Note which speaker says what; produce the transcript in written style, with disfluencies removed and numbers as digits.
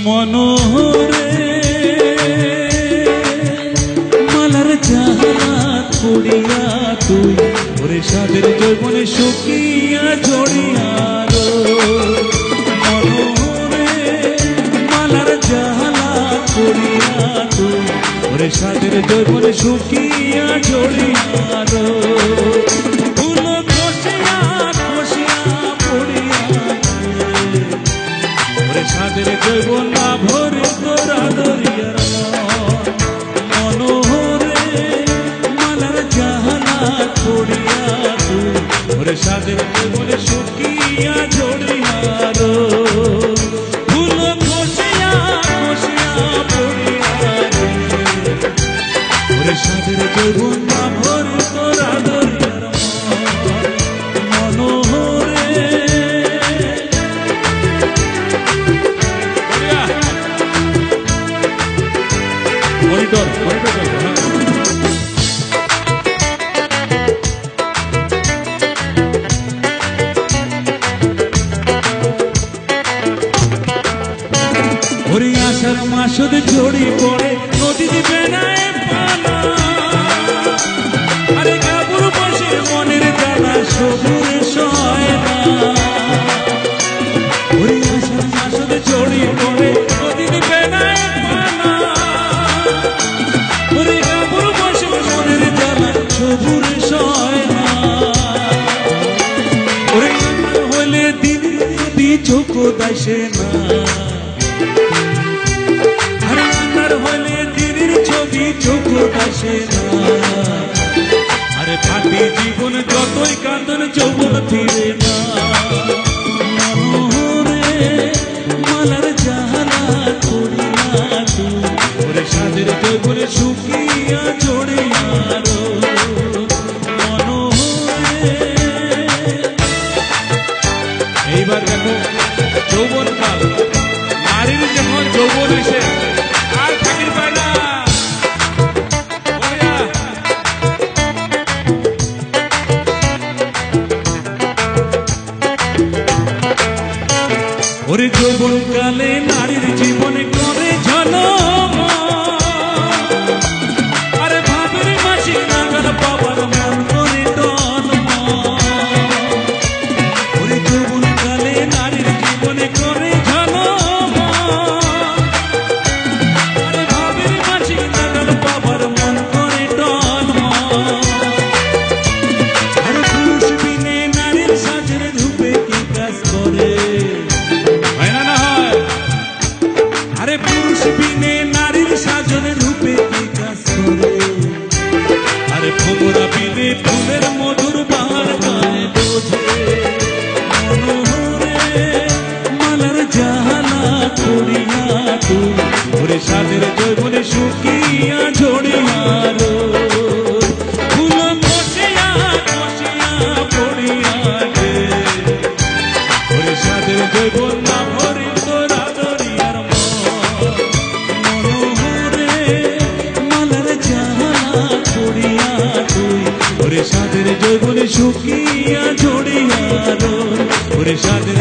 Speaker 1: মনোহরে মালার জাহাজ পড়িয়া তুই ওরে সাদের যৌবনে শুকিয়া ঝরিয়া মনোহরে মালার জাহাজ পড়িয়া তুই ওরে সাদের যৌবনে শুকিয়া ঝরিয়া ফুল খসিয়া খসিয়া পড়িয়া সাদের যৌবন না ভরে তোরা দরিয়ার মনোহরে মালার জাহাজ পড়িয়া তুই ওরে সাদের যৌবনে শুকিয়া ঝরিয়া ফুল খসিয়া খসিয়া পড়িয়া ওরে সাদের যৌবন না ভরে তোরা দরিয়ার মনোহরে মনিটর ওরে আষাঢ় মাসদ ঝড়ি পড়ে নদী দিবে না পানা আরে গাবুর বসে মনের জ্বালা সবুরে সয় না ওরে আষাঢ় মাসদ ঝড়ি পড়ে নদী দিবে না পানা ওরে গাবুর বসে মনের জ্বালা সবুরে সয় না ওরে হইলে দিন নদী চোখ দাসে না হলে দিনের ছবি চোখ আসে না আরে ফাটি জীবন যতই কান্দন যৌবন ফিরে না মনোহরে মালার জাহাজ পড়িয়া তুই ওরে সাদের যৌবনে শুকিয়া ঝরিয়া মনোহরে এইবার দেখো যৌবন কাল নারীর যখন যৌবন এসে ওরে যৌবন কালে নারীর জীবনে করে ঝলম আরে ভাবের মাসি নাগার বাবার মন করে ডন ওরে যৌবন কালে নারীর জীবনে করে ঝলম আরে ভাবের মাসি নাগার বাবার মন করে ডন আরে পুরুষ বিনে নারীর সাজের রূপে কি কাজ করে আরে পুরুষ বিনে নারীর সাজনে রূপে কি কাজ করে আরে ভোমরা বিনে ফুলের মধুর বাহার গায়ে বোঝে মনোহরে মালার জাহাজ পড়িয়া তুই ওরে সাদের যৌবনে শুকিয়া ঝরিয়া ফুল খসিয়া খসিয়া পড়িয়া ওরে সাদের যৌবন না ভরে তোরা দরিয়ার ওরে সাদের যৌবনে শুকিয়া ঝরিয়া ওরে সাদের